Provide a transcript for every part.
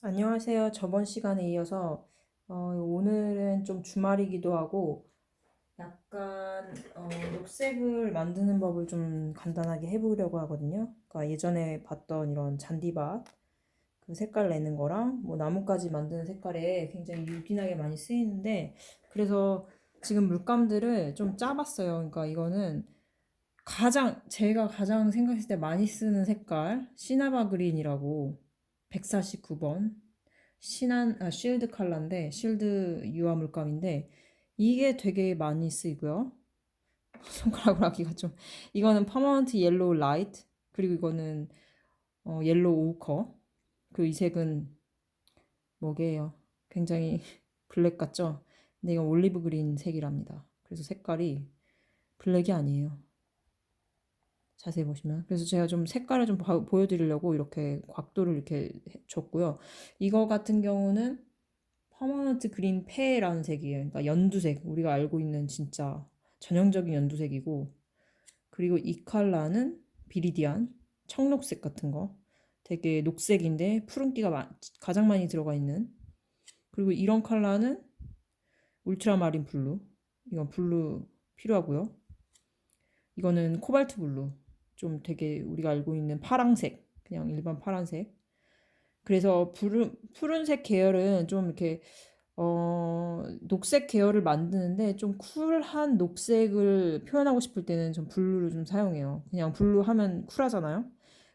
안녕하세요. 저번 시간에 이어서 오늘은 좀 주말이기도 하고 약간 녹색을 만드는 법을 좀 간단하게 해보려고 하거든요. 그러니까 예전에 봤던 이런 잔디밭 그 색깔 내는 거랑 뭐 나뭇가지 만드는 색깔에 굉장히 유기하게 많이 쓰이는데 그래서 지금 물감들을 좀 짜봤어요. 그러니까 이거는 제가 가장 생각했을 때 많이 쓰는 색깔 시나바 그린이라고 149번 쉴드 컬러인데, 쉴드 유화 물감인데, 이게 되게 많이 쓰이고요. 손가락으로 하기가 좀. 이거는 퍼머넌트 옐로우 라이트, 그리고 이거는 옐로우 오커. 그 이 색은 뭐게요? 굉장히 블랙 같죠? 근데 이건 올리브 그린 색이랍니다. 그래서 색깔이 블랙이 아니에요. 자세히 보시면. 그래서 제가 좀 색깔을 좀 보여드리려고 이렇게 각도를 이렇게 줬고요. 이거 같은 경우는 퍼머넌트 그린 페라는 색이에요. 그러니까 연두색. 우리가 알고 있는 진짜 전형적인 연두색이고, 그리고 이 컬러는 비리디안, 청록색 같은 거. 되게 녹색인데 푸른기가 가장 많이 들어가 있는. 그리고 이런 컬러는 울트라마린 블루. 이건 블루 필요하고요. 이거는 코발트 블루. 좀 되게 우리가 알고 있는 파랑색. 그냥 일반 파란색. 그래서 푸른색 계열은 좀 이렇게 녹색 계열을 만드는데 좀 쿨한 녹색을 표현하고 싶을 때는 좀 블루를 좀 사용해요. 그냥 블루 하면 쿨하잖아요.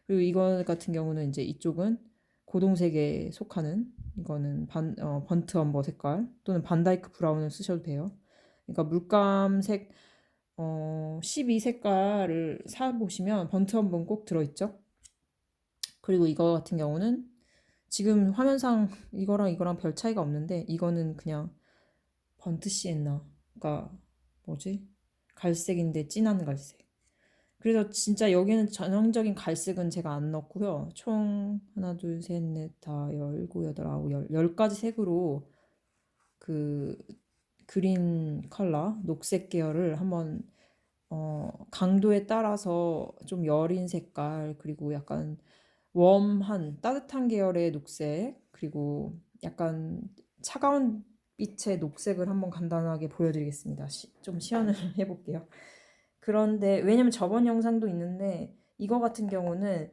그리고 이거 같은 경우는 이제 이쪽은 고동색에 속하는 이거는 번트 엄버 색깔 또는 반다이크 브라운을 쓰셔도 돼요. 그러니까 물감색 12 색깔을 사 보시면 번트 엄버는 꼭 들어있죠. 그리고 이거 같은 경우는 지금 화면상 이거랑 별 차이가 없는데 이거는 그냥 번트 시엔나. 그러니까 뭐지? 갈색인데 진한 갈색. 그래서 진짜 여기는 전형적인 갈색은 제가 안 넣고요. 총 하나, 둘, 셋, 넷, 다, 열, 일곱, 여덟, 아홉, 열 가지 색으로 그 그린 컬러, 녹색 계열을 한번 강도에 따라서 좀 여린 색깔, 그리고 약간 웜한 따뜻한 계열의 녹색, 그리고 약간 차가운 빛의 녹색을 한번 간단하게 보여드리겠습니다. 좀 시연을 해볼게요. 그런데 왜냐면 저번 영상도 있는데 이거 같은 경우는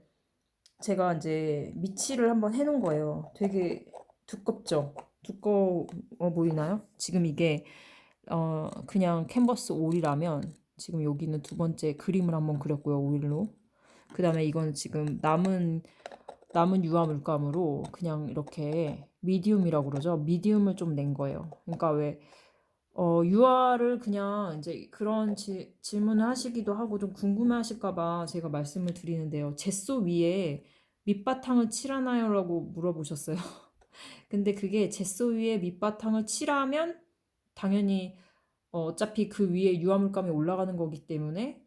제가 이제 미치를 한번 해놓은 거예요. 되게 두껍죠? 두꺼워 보이나요? 지금 이게 그냥 캔버스 오일이라면 지금 여기는 두 번째 그림을 한번 그렸고요. 오일로. 그 다음에 이건 지금 남은 유화 물감으로 그냥 이렇게 미디움이라고 그러죠. 미디움을 좀 낸 거예요. 그러니까 왜 유화를 그냥 이제 그런 질문을 하시기도 하고 좀 궁금해 하실까봐 제가 말씀을 드리는데요. 젯소 위에 밑바탕을 칠하나요? 라고 물어보셨어요. 근데 그게 젯소 위에 밑바탕을 칠하면 당연히 어차피 그 위에 유화 물감이 올라가는 거기 때문에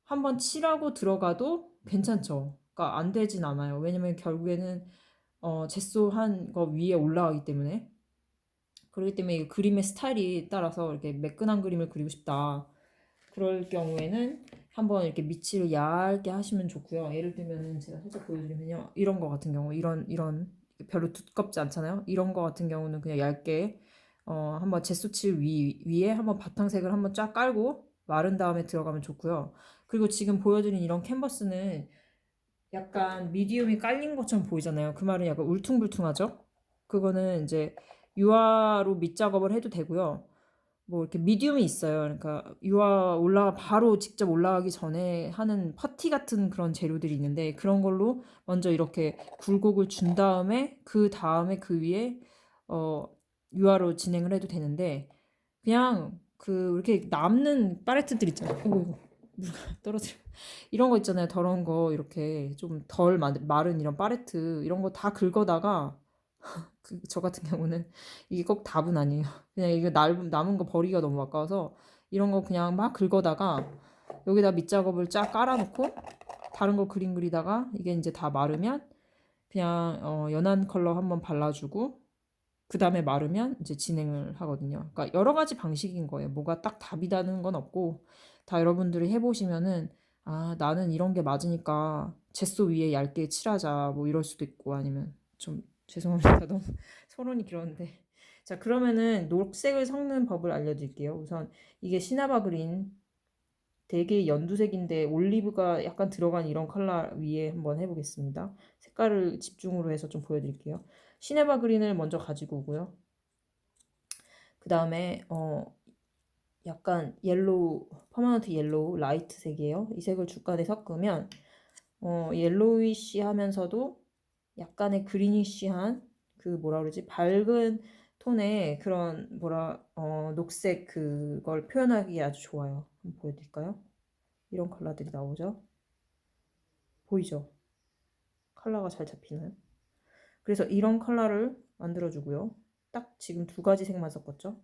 한번 칠하고 들어가도 괜찮죠. 그러니까 안 되진 않아요. 왜냐면 결국에는 젯소 한 거 위에 올라가기 때문에. 그렇기 때문에 이 그림의 스타일이 따라서 이렇게 매끈한 그림을 그리고 싶다. 그럴 경우에는 한번 이렇게 밑을 얇게 하시면 좋고요. 예를 들면은 제가 살짝 보여드리면요. 이런 거 같은 경우, 이런 별로 두껍지 않잖아요. 이런 거 같은 경우는 그냥 얇게 한번 젯소칠 위에 한번 바탕색을 한번 쫙 깔고 마른 다음에 들어가면 좋고요. 그리고 지금 보여드린 이런 캔버스는 약간 미디움이 깔린 것처럼 보이잖아요. 그 말은 약간 울퉁불퉁하죠? 그거는 이제 유화로 밑작업을 해도 되고요. 뭐 이렇게 미디움이 있어요. 그러니까 유화 바로 직접 올라가기 전에 하는 퍼티 같은 그런 재료들이 있는데 그런 걸로 먼저 이렇게 굴곡을 준 다음에 그 위에 어 유화로 진행을 해도 되는데 그냥 그 이렇게 남는 팔레트들 있잖아요. 떨어뜨려. 이런 거 있잖아요. 더러운 거 이렇게 좀 덜 마른 이런 팔레트 이런 거 다 긁어다가 저 같은 경우는 이게 꼭 답은 아니에요. 그냥 이거 남은 거 버리기가 너무 아까워서 이런 거 그냥 막 긁어다가 여기다 밑작업을 쫙 깔아놓고 다른 거 그림 그리다가 이게 이제 다 마르면 그냥 연한 컬러 한번 발라주고 그 다음에 마르면 이제 진행을 하거든요. 그러니까 여러 가지 방식인 거예요. 뭐가 딱 답이라는 건 없고 다 여러분들이 해보시면은 아 나는 이런 게 맞으니까 젯소 위에 얇게 칠하자 뭐 이럴 수도 있고 아니면 좀 죄송합니다. 너무 서론이 길었는데. 자, 그러면은 녹색을 섞는 법을 알려드릴게요. 우선 이게 시나바 그린 되게 연두색인데 올리브가 약간 들어간 이런 컬러 위에 한번 해보겠습니다. 색깔을 집중으로 해서 좀 보여드릴게요. 시네바 그린을 먼저 가지고 오고요. 그 다음에 약간 옐로우, 퍼머넌트 옐로우 라이트 색이에요. 이 색을 중간에 섞으면 옐로위시하면서도 약간의 그리니쉬한 그 뭐라 그러지? 밝은 톤의 그런 녹색 그걸 표현하기 아주 좋아요. 한번 보여드릴까요? 이런 컬러들이 나오죠. 보이죠? 컬러가 잘 잡히나요? 그래서 이런 컬러를 만들어주고요. 딱 지금 두 가지 색만 섞었죠.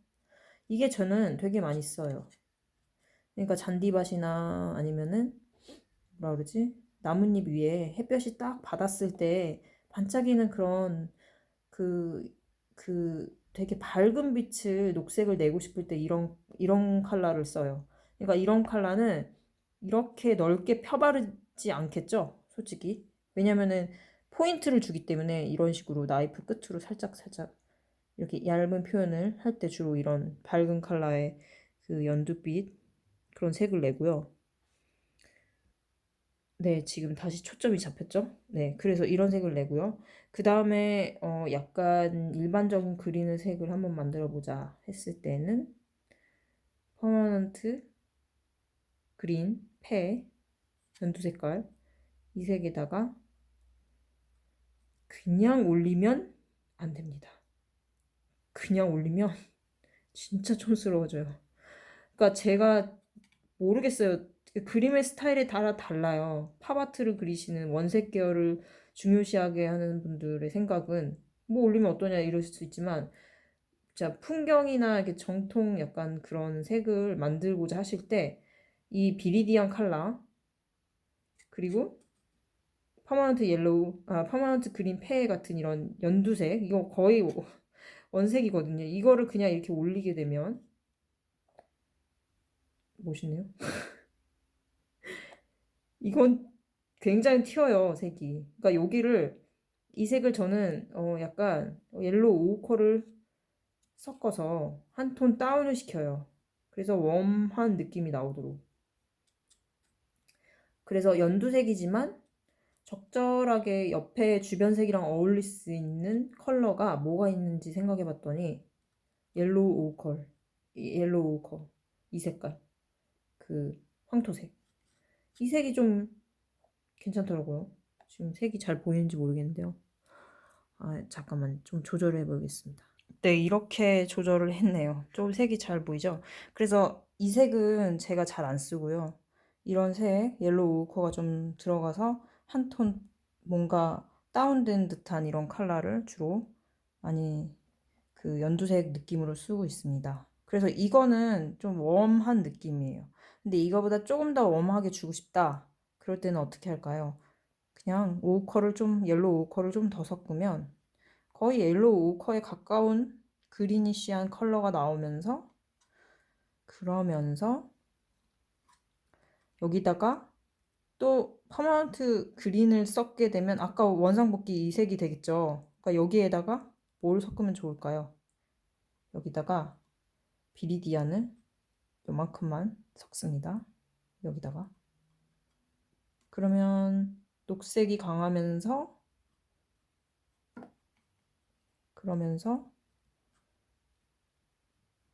이게 저는 되게 많이 써요. 그러니까 잔디밭이나 아니면은 뭐라 그러지? 나뭇잎 위에 햇볕이 딱 받았을 때 반짝이는 그런 그, 되게 밝은 빛을 녹색을 내고 싶을 때 이런 컬러를 써요. 그러니까 이런 컬러는 이렇게 넓게 펴바르지 않겠죠? 솔직히. 왜냐면은 포인트를 주기 때문에 이런 식으로 나이프 끝으로 살짝 이렇게 얇은 표현을 할 때 주로 이런 밝은 컬러의 그 연두빛 그런 색을 내고요. 네, 지금 다시 초점이 잡혔죠? 네, 그래서 이런 색을 내고요. 그 다음에 약간 일반적인 그린의 색을 한번 만들어 보자 했을 때는 퍼머넌트 그린 패 연두 색깔 이 색에다가 그냥 올리면 안 됩니다. 그냥 올리면 진짜 촌스러워져요. 그러니까 제가 모르겠어요. 그림의 스타일에 따라 달라요. 팝아트를 그리시는 원색 계열을 중요시하게 하는 분들의 생각은 뭐 올리면 어떠냐 이럴 수 있지만 자 풍경이나 이렇게 정통 약간 그런 색을 만들고자 하실 때 이 비리디안 컬러 그리고 퍼머넌트 옐로우, 퍼머넌트 그린 페 같은 이런 연두색 이거 거의 원색이거든요. 이거를 그냥 이렇게 올리게 되면 멋있네요. 이건 굉장히 튀어요, 색이. 그러니까 여기를 이 색을 저는 약간 옐로우 오커를 섞어서 한 톤 다운을 시켜요. 그래서 웜한 느낌이 나오도록. 그래서 연두색이지만 적절하게 옆에 주변색이랑 어울릴 수 있는 컬러가 뭐가 있는지 생각해 봤더니 옐로우 오컬, 옐로우 오커 이 색깔, 그 황토색. 이 색이 좀 괜찮더라고요. 지금 색이 잘 보이는지 모르겠는데요. 잠깐만 좀 조절해 보겠습니다. 네, 이렇게 조절을 했네요. 좀 색이 잘 보이죠? 그래서 이 색은 제가 잘 안 쓰고요. 이런 색, 옐로우 오커가 좀 들어가서 한 톤 뭔가 다운된 듯한 이런 컬러를 주로 많이 그 연두색 느낌으로 쓰고 있습니다. 그래서 이거는 좀 웜한 느낌이에요. 근데 이거보다 조금 더 웜하게 주고 싶다. 그럴 때는 어떻게 할까요? 그냥 오커를 좀, 옐로우 오커를 좀 더 섞으면 거의 옐로우 오커에 가까운 그리니쉬한 컬러가 나오면서 그러면서 여기다가 또 퍼머넌트 그린을 섞게 되면 아까 원상복귀 이 색이 되겠죠. 그러니까 여기에다가 뭘 섞으면 좋을까요? 여기다가 비리디안을 요만큼만 섞습니다. 여기다가 그러면 녹색이 강하면서 그러면서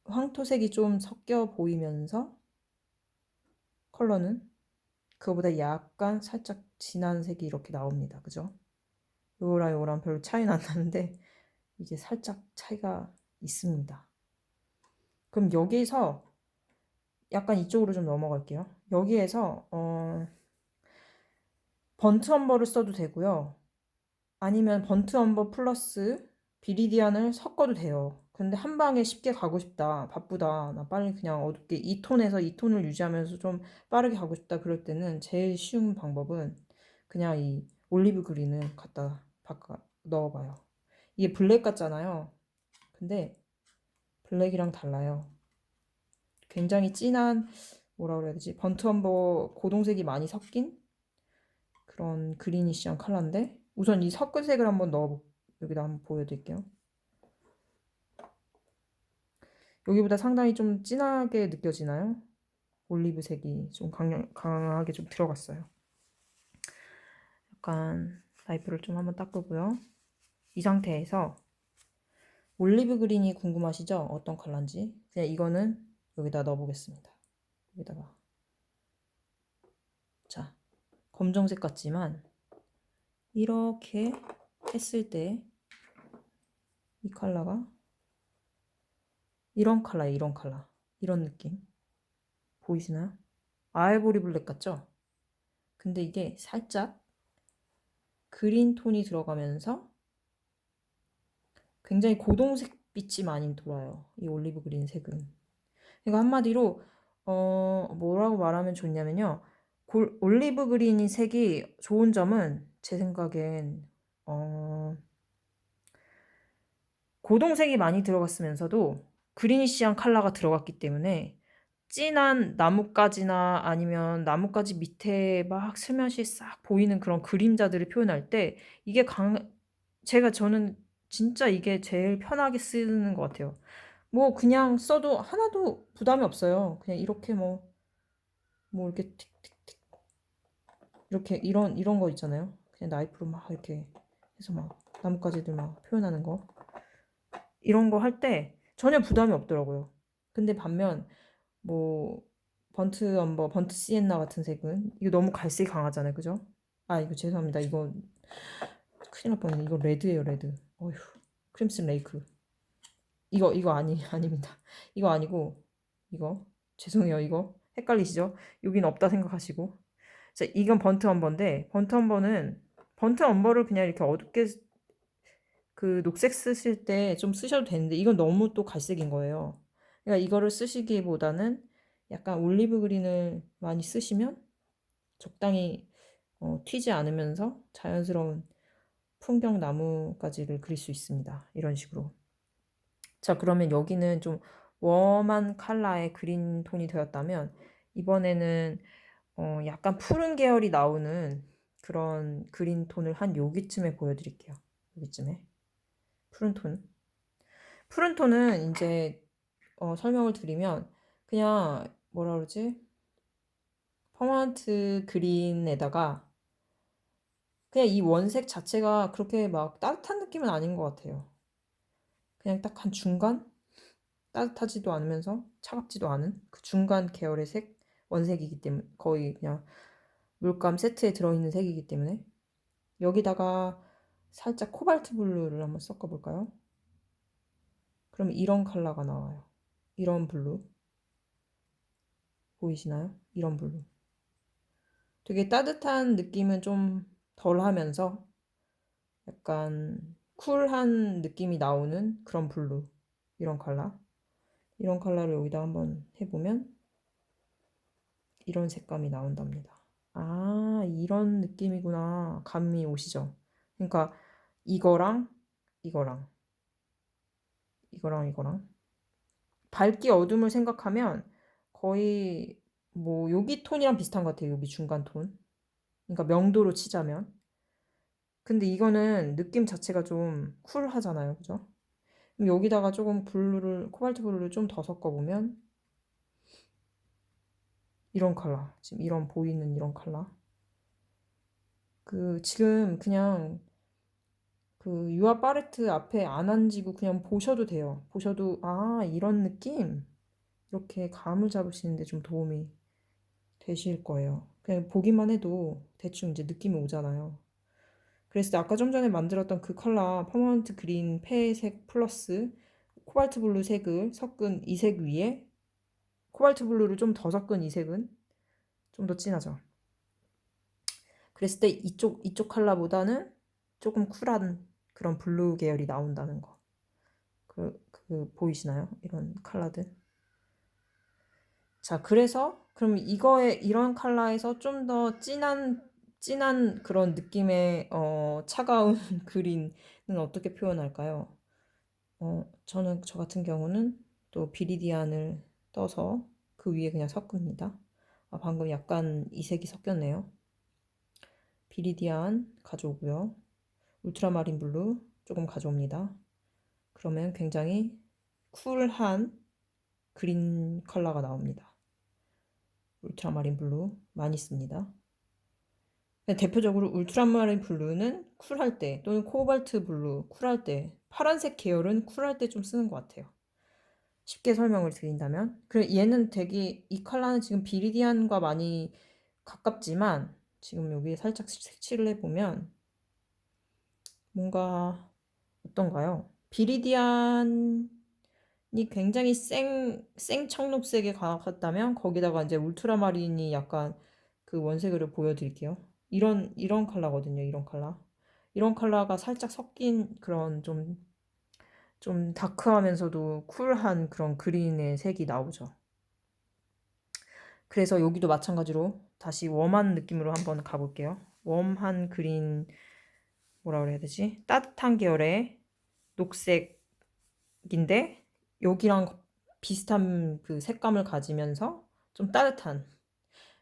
황토색이 좀 섞여 보이면서 컬러는 그거보다 약간 살짝 진한 색이 이렇게 나옵니다. 그죠? 요거랑 별로 차이는 안 나는데 이게 살짝 차이가 있습니다. 그럼 여기에서 약간 이쪽으로 좀 넘어갈게요. 여기에서 번트 엄버를 써도 되고요. 아니면 번트 엄버 플러스 비리디안을 섞어도 돼요. 근데 한 방에 쉽게 가고 싶다. 바쁘다. 나 빨리 그냥 어둡게 2톤에서 2톤을 유지하면서 좀 빠르게 가고 싶다. 그럴 때는 제일 쉬운 방법은 그냥 이 올리브 그린을 갖다 바꿔 넣어봐요. 이게 블랙 같잖아요. 근데 블랙이랑 달라요. 굉장히 진한 뭐라 그래야 되지? 번트 엄버 고동색이 많이 섞인 그런 그리니시한 컬러인데 우선 이 섞은 색을 한번 넣어볼게요. 여기다 한번 보여드릴게요. 여기보다 상당히 좀 진하게 느껴지나요? 올리브색이 좀 강하게 좀 들어갔어요. 약간 나이프를 좀 한번 닦고요. 이 상태에서 올리브 그린이 궁금하시죠? 어떤 컬러인지. 그냥 이거는 여기다 넣어보겠습니다. 여기다가. 자, 검정색 같지만 이렇게 했을 때 이 컬러가 이런 컬러예요. 이런 컬러. 이런 느낌. 보이시나요? 아이보리 블랙 같죠? 근데 이게 살짝 그린 톤이 들어가면서 굉장히 고동색 빛이 많이 돌아요. 이 올리브 그린 색은. 그러니까 한마디로 뭐라고 말하면 좋냐면요. 올리브 그린이 색이 좋은 점은 제 생각엔 고동색이 많이 들어갔으면서도 그리니시한 컬러가 들어갔기 때문에 진한 나뭇가지나 아니면 나뭇가지 밑에 막 슬며시 싹 보이는 그런 그림자들을 표현할 때 이게 저는 진짜 이게 제일 편하게 쓰는 것 같아요. 뭐 그냥 써도 하나도 부담이 없어요. 그냥 이렇게 뭐 이렇게 틱틱틱 이렇게 이런 거 있잖아요. 그냥 나이프로 막 이렇게 해서 막 나뭇가지들 막 표현하는 거 이런 거 할 때 전혀 부담이 없더라고요. 근데 반면 뭐 번트 엄버, 번트 시엔나 같은 색은 이거 너무 갈색이 강하잖아요, 그죠? 아 이거 죄송합니다. 이거 큰일 날 뻔했네. 이거 레드예요, 레드. 어휴, 크림슨 레이크. 이거 아닙니다. 이거 아니고 이거 죄송해요. 이거 헷갈리시죠? 여긴 없다 생각하시고. 자, 이건 번트 엄버인데 번트 엄버를 그냥 이렇게 어둡게 그 녹색 쓰실 때 좀 쓰셔도 되는데 이건 너무 또 갈색인 거예요. 그러니까 이거를 쓰시기보다는 약간 올리브 그린을 많이 쓰시면 적당히 튀지 않으면서 자연스러운 풍경 나무까지를 그릴 수 있습니다. 이런 식으로. 자, 그러면 여기는 좀 웜한 컬러의 그린 톤이 되었다면 이번에는 약간 푸른 계열이 나오는 그런 그린 톤을 한 여기쯤에 보여드릴게요. 여기쯤에 푸른 톤. 푸른 톤은 이제 설명을 드리면 그냥 뭐라 그러지? 퍼먼트 그린에다가 그냥 이 원색 자체가 그렇게 막 따뜻한 느낌은 아닌 것 같아요. 그냥 딱 한 중간? 따뜻하지도 않으면서 차갑지도 않은 그 중간 계열의 색 원색이기 때문에 거의 그냥 물감 세트에 들어있는 색이기 때문에 여기다가 살짝 코발트 블루를 한번 섞어볼까요? 그러면 이런 컬러가 나와요. 이런 블루 보이시나요? 이런 블루. 되게 따뜻한 느낌은 좀 덜 하면서 약간 쿨한 느낌이 나오는 그런 블루. 이런 컬러. 이런 컬러를 여기다 한번 해보면 이런 색감이 나온답니다. 아, 이런 느낌이구나. 감이 오시죠? 그러니까 이거랑 이거랑 이거랑 밝기 어둠을 생각하면 거의 뭐 여기 톤이랑 비슷한 것 같아요. 여기 중간 톤. 그러니까 명도로 치자면. 근데 이거는 느낌 자체가 좀 쿨하잖아요. 그죠? 그럼 여기다가 조금 코발트 블루를 좀 더 섞어보면 이런 컬러. 지금 이런 보이는 이런 컬러. 지금 그냥 유아 팔레트 앞에 안 앉이고 그냥 보셔도 돼요. 보셔도, 아, 이런 느낌? 이렇게 감을 잡으시는데 좀 도움이 되실 거예요. 그냥 보기만 해도 대충 이제 느낌이 오잖아요. 그랬을 때 아까 좀 전에 만들었던 그 컬러 퍼머넌트 그린 폐색 플러스 코발트 블루 색을 섞은 이 색 위에 코발트 블루를 좀 더 섞은 이 색은 좀 더 진하죠. 그랬을 때 이쪽 컬러보다는 조금 쿨한 그런 블루 계열이 나온다는 거. 보이시나요? 이런 컬러들. 자, 그래서 그럼 이런 컬러에서 좀 더 진한 그런 느낌의 차가운 그린은 어떻게 표현할까요? 저 같은 경우는 또 비리디안을 떠서 그 위에 그냥 섞습니다. 아, 방금 약간 이색이 섞였네요. 비리디안 가져오고요. 울트라마린 블루, 조금 가져옵니다. 그러면 굉장히 쿨한 그린 컬러가 나옵니다. 울트라마린 블루 많이 씁니다. 대표적으로 울트라마린 블루는 쿨할 때 또는 코발트 블루 쿨할 때, 파란색 계열은 쿨할 때 좀 쓰는 것 같아요. 쉽게 설명을 드린다면, 그래 얘는 되게 이 컬러는 지금 비리디안과 많이 가깝지만 지금 여기에 살짝 색칠을 해보면 뭔가 어떤가요? 비리디안이 굉장히 생 청록색에 가깝다면 거기다가 이제 울트라마린이 약간 그 원색으로 보여드릴게요. 이런 컬러거든요. 이런 컬러. 이런 컬러가 살짝 섞인 그런 좀 다크하면서도 쿨한 그런 그린의 색이 나오죠. 그래서 여기도 마찬가지로 다시 웜한 느낌으로 한번 가볼게요. 웜한 그린, 뭐라 그래야 되지? 따뜻한 계열의 녹색인데 여기랑 비슷한 그 색감을 가지면서 좀 따뜻한,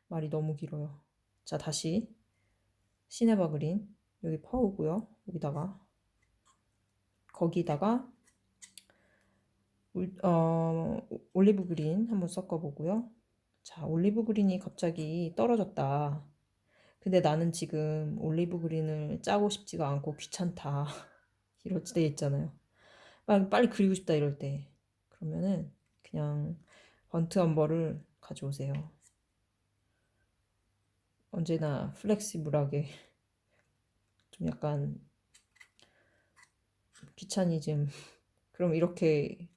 말이 너무 길어요. 자, 다시 시네바 그린 여기 퍼오고요. 거기다가 올리브 그린 한번 섞어보고요. 자, 올리브 그린이 갑자기 떨어졌다. 근데 나는 지금 올리브 그린을 짜고 싶지가 않고 귀찮다. 이럴 때 있잖아요. 빨리 그리고 싶다 이럴 때. 그러면은 그냥 번트 엄버를 가져오세요. 언제나 플렉시블하게 좀 약간 귀차니즘. 그럼 이렇게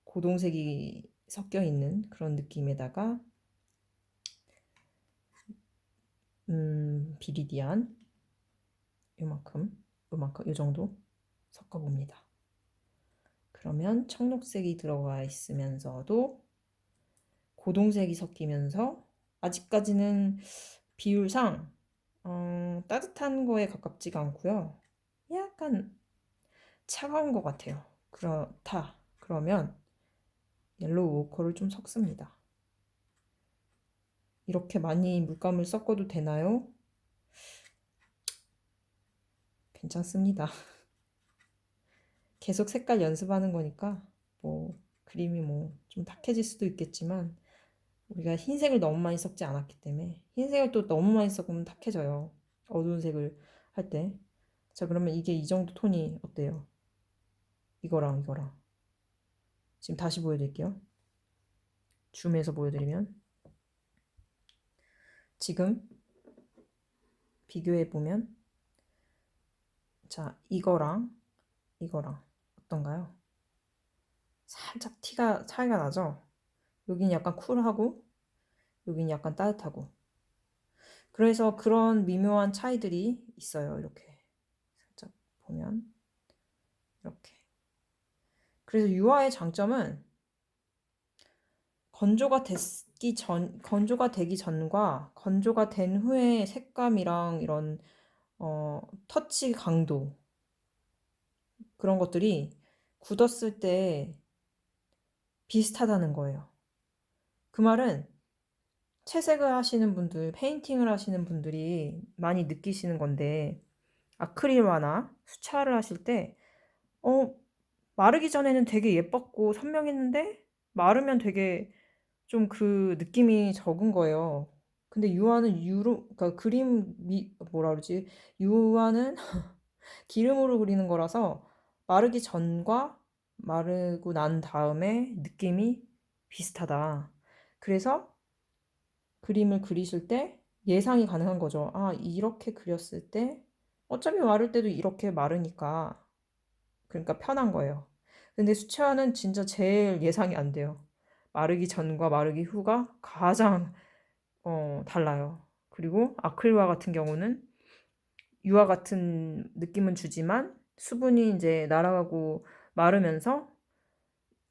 고동색이 섞여 있는 그런 느낌에다가 비리디안 요만큼 요 정도 섞어봅니다. 그러면 청록색이 들어가 있으면서도 고동색이 섞이면서 아직까지는 비율상 따뜻한 거에 가깝지가 않고요. 약간 차가운 것 같아요. 그렇다. 그러면 옐로우 오커를 좀 섞습니다. 이렇게 많이 물감을 섞어도 되나요? 괜찮습니다. 계속 색깔 연습하는 거니까 뭐 그림이 뭐 좀 탁해질 수도 있겠지만 우리가 흰색을 너무 많이 섞지 않았기 때문에, 흰색을 또 너무 많이 섞으면 탁해져요. 어두운 색을 할 때. 자, 그러면 이게 이 정도 톤이 어때요? 이거랑 지금 다시 보여드릴게요. 줌해서 보여드리면 지금 비교해보면, 자, 이거랑 어떤가요? 살짝 차이가 나죠? 여긴 약간 쿨하고 여긴 약간 따뜻하고. 그래서 그런 미묘한 차이들이 있어요. 이렇게 살짝 보면 이렇게. 그래서 유화의 장점은 건조가 되기 전과 건조가 된 후의 색감이랑 이런 터치 강도, 그런 것들이 굳었을 때 비슷하다는 거예요. 그 말은 채색을 하시는 분들, 페인팅을 하시는 분들이 많이 느끼시는 건데, 아크릴화나 수채화를 하실 때 마르기 전에는 되게 예뻤고 선명했는데 마르면 되게 좀 그 느낌이 적은 거예요. 근데 유화는 그러니까 뭐라 그러지? 유화는 기름으로 그리는 거라서 마르기 전과 마르고 난 다음에 느낌이 비슷하다. 그래서 그림을 그리실 때 예상이 가능한 거죠. 아, 이렇게 그렸을 때 어차피 마를 때도 이렇게 마르니까, 그러니까 편한 거예요. 근데 수채화는 진짜 제일 예상이 안 돼요. 마르기 전과 마르기 후가 가장 달라요. 그리고 아크릴화 같은 경우는 유화 같은 느낌은 주지만 수분이 이제 날아가고 마르면서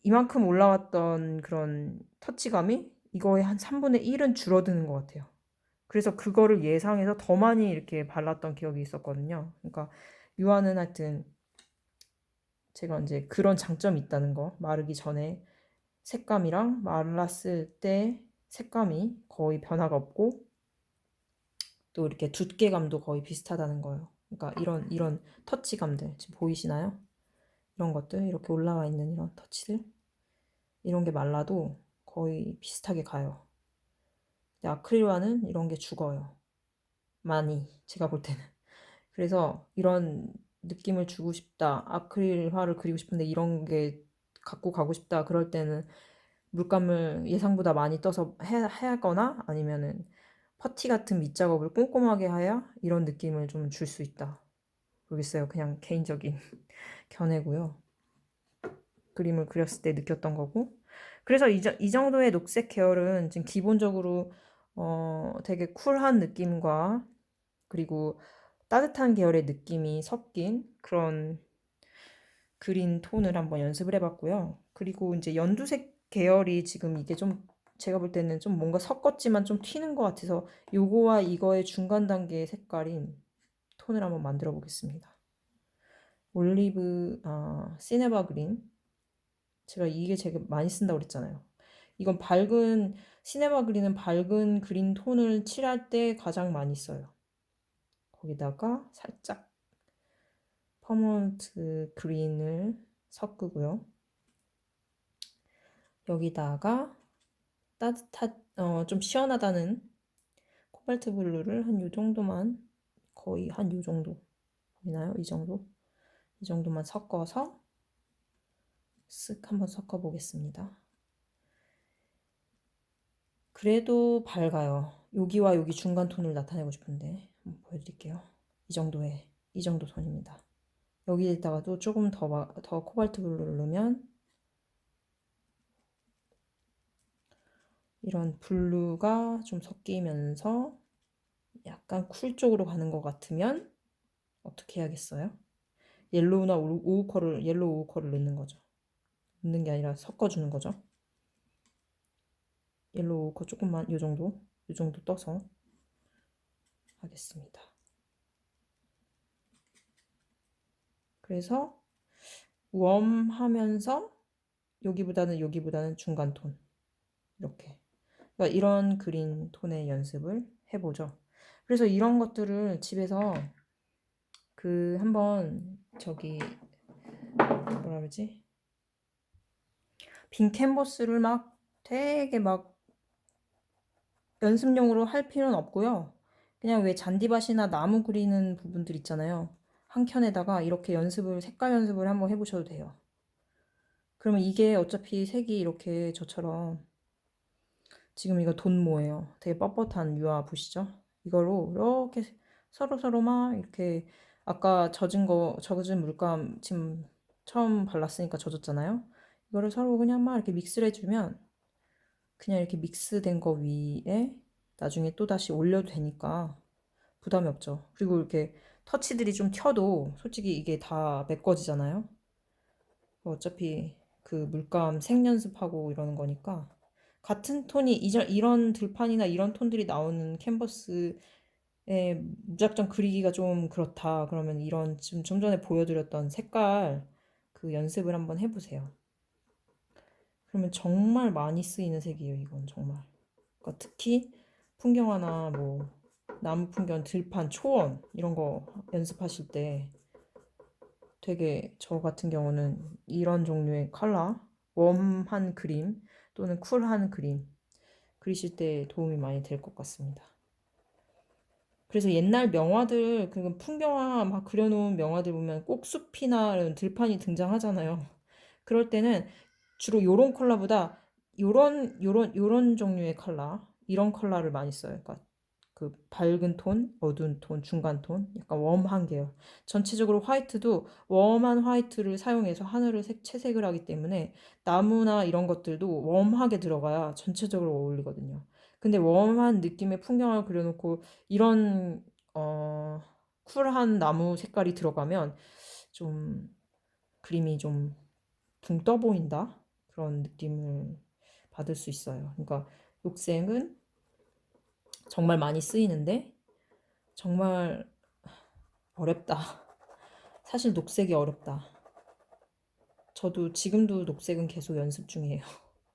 이만큼 올라왔던 그런 터치감이 이거의 한 3분의 1은 줄어드는 것 같아요. 그래서 그거를 예상해서 더 많이 이렇게 발랐던 기억이 있었거든요. 그러니까 유화는 하여튼 제가 이제 그런 장점이 있다는 거, 마르기 전에 색감이랑 말랐을 때 색감이 거의 변화가 없고 또 이렇게 두께감도 거의 비슷하다는 거예요. 그러니까 이런 터치감들 지금 보이시나요? 이런 것들 이렇게 올라와 있는 이런 터치들 이런 게 말라도 거의 비슷하게 가요. 근데 아크릴화는 이런 게 죽어요. 많이 제가 볼 때는. 그래서 이런 느낌을 주고 싶다. 아크릴화를 그리고 싶은데 이런 게 갖고 가고 싶다. 그럴 때는 물감을 예상보다 많이 떠서 하거나 아니면은 퍼티 같은 밑작업을 꼼꼼하게 해야 이런 느낌을 좀 줄 수 있다. 모르겠어요. 그냥 개인적인 견해고요. 그림을 그렸을 때 느꼈던 거고. 그래서 이 정도의 녹색 계열은 지금 기본적으로 되게 쿨한 느낌과 그리고 따뜻한 계열의 느낌이 섞인 그런 그린 톤을 한번 연습을 해봤고요. 그리고 이제 연두색 계열이 지금 이게 좀 제가 볼 때는 좀 뭔가 섞었지만 좀 튀는 것 같아서 요거와 이거의 중간 단계의 색깔인 톤을 한번 만들어 보겠습니다. 올리브, 시네바 그린. 제가 이게 되게 많이 쓴다고 그랬잖아요. 이건 시네마 그린은 밝은 그린 톤을 칠할 때 가장 많이 써요. 거기다가 살짝 퍼먼트 그린을 섞고요. 여기다가 좀 시원하다는 코발트 블루를 한 요 정도만, 거의 한 요 정도 보이나요? 이 정도? 이 정도만 섞어서 쓱 한번 섞어 보겠습니다. 그래도 밝아요. 여기와 여기 중간 톤을 나타내고 싶은데 한번 보여드릴게요. 이 정도 톤입니다. 여기에다가도 조금 더 코발트 블루를 넣으면 이런 블루가 좀 섞이면서 약간 쿨 쪽으로 가는 것 같으면 어떻게 해야겠어요? 옐로우 오우컬을 넣는 거죠. 넣는 게 아니라 섞어주는 거죠. 옐로우 오우컬 조금만 요 정도 떠서 하겠습니다. 그래서 웜하면서 여기보다는 중간 톤 이렇게 그러니까 이런 그린 톤의 연습을 해보죠. 그래서 이런 것들을 집에서 한번 뭐라 그러지? 빈 캔버스를 막 되게 막 연습용으로 할 필요는 없고요. 그냥 왜 잔디밭이나 나무 그리는 부분들 있잖아요. 한 켠에다가 이렇게 색깔 연습을 한번 해보셔도 돼요. 그러면 이게 어차피 색이 이렇게 저처럼 지금 이거 돈모예요. 되게 뻣뻣한 유화 보시죠? 이거로 이렇게 서로 막 이렇게 아까 젖은 물감 지금 처음 발랐으니까 젖었잖아요. 이거를 서로 그냥 막 이렇게 믹스를 해주면 그냥 이렇게 믹스된 거 위에 나중에 또 다시 올려도 되니까 부담이 없죠. 그리고 이렇게 터치들이 좀 튀어도 솔직히 이게 다 메꿔지잖아요. 어차피 그 물감 색연습하고 이러는 거니까 같은 톤이 이런 들판이나 이런 톤들이 나오는 캔버스에 무작정 그리기가 좀 그렇다. 그러면 이런 지금 좀 전에 보여드렸던 색깔 그 연습을 한번 해보세요. 그러면 정말 많이 쓰이는 색이에요. 이건 정말. 그러니까 특히 풍경화나 뭐 나무 풍경, 들판, 초원 이런 거 연습하실 때 되게 저 같은 경우는 이런 종류의 컬러, 웜한 그림 또는 쿨한 그림 그리실 때 도움이 많이 될 것 같습니다. 그래서 옛날 명화들, 그 풍경화 막 그려놓은 명화들 보면 꼭 숲이나 이런 들판이 등장하잖아요. 그럴 때는 주로 요런 컬러보다 요런 종류의 컬러, 이런 컬러를 많이 써요. 그러니까 그 밝은 톤, 어두운 톤, 중간 톤, 약간 웜한 계열. 전체적으로 화이트도 웜한 화이트를 사용해서 하늘을 채색을 하기 때문에 나무나 이런 것들도 웜하게 들어가야 전체적으로 어울리거든요. 근데 웜한 느낌의 풍경을 그려놓고 이런 쿨한 나무 색깔이 들어가면 좀 그림이 좀 붕 떠 보인다 그런 느낌을 받을 수 있어요. 그러니까 녹색은 정말 많이 쓰이는데 정말 어렵다. 사실 녹색이 어렵다. 저도 지금도 녹색은 계속 연습 중이에요.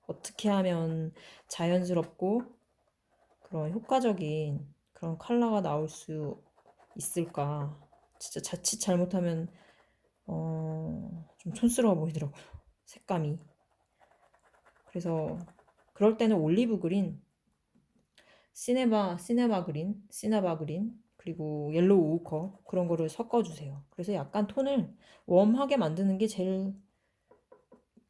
어떻게 하면 자연스럽고 그런 효과적인 그런 컬러가 나올 수 있을까? 진짜 자칫 잘못하면 좀 촌스러워 보이더라고요. 색감이. 그래서 그럴 때는 올리브 그린, 시네바 그린, 그리고 옐로우 오커 그런 거를 섞어주세요. 그래서 약간 톤을 웜하게 만드는 게 제일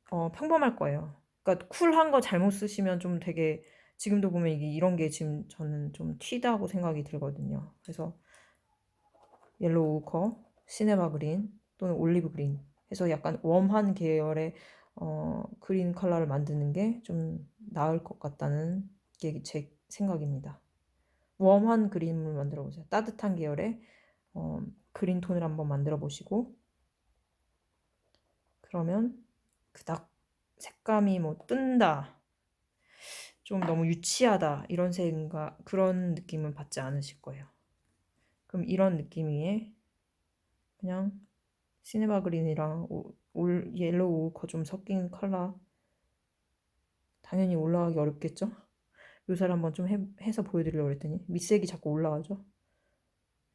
평범할 거예요. 그러니까 쿨한 거 잘못 쓰시면 좀 되게 지금도 보면 이게 이런 게 지금 저는 좀 튀다고 생각이 들거든요. 그래서 옐로우 오커, 시네마 그린 또는 올리브 그린 해서 약간 웜한 계열의 그린 컬러를 만드는 게 좀 나을 것 같다는 게 제 생각입니다. 웜한 그림을 만들어 보세요. 따뜻한 계열의 그린 톤을 한번 만들어 보시고 그러면 그닥 색감이 뭐 뜬다, 좀 너무 유치하다 이런 생각 그런 느낌은 받지 않으실 거예요. 그럼 이런 느낌이에 그냥 시네마 그린이랑 올 옐로우 오커 좀 섞인 컬러 당연히 올라가기 어렵겠죠? 묘사를 한번 좀 해서 보여드리려고 했더니 밑색이 자꾸 올라가죠?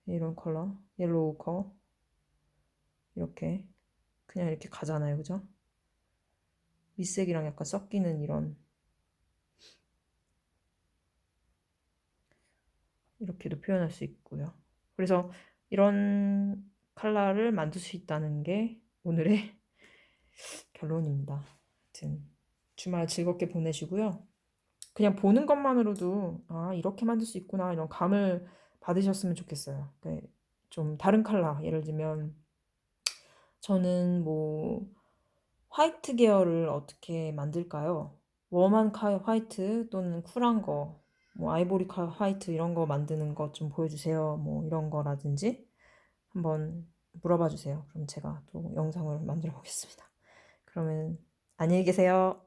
이런 컬러 옐로우 오커 이렇게 그냥 이렇게 가잖아요, 그죠? 밑색이랑 약간 섞이는 이런 이렇게도 표현할 수 있고요. 그래서 이런 컬러를 만들 수 있다는 게 오늘의 결론입니다. 하여튼 주말 즐겁게 보내시고요. 그냥 보는 것만으로도 아 이렇게 만들 수 있구나 이런 감을 받으셨으면 좋겠어요. 좀 다른 컬러 예를 들면 저는 뭐 화이트 계열을 어떻게 만들까요? 웜한 화이트 또는 쿨한 거, 뭐 아이보리 화이트 이런 거 만드는 거 좀 보여주세요. 뭐 이런 거라든지 한번 물어봐 주세요. 그럼 제가 또 영상을 만들어 보겠습니다. 그러면 안녕히 계세요.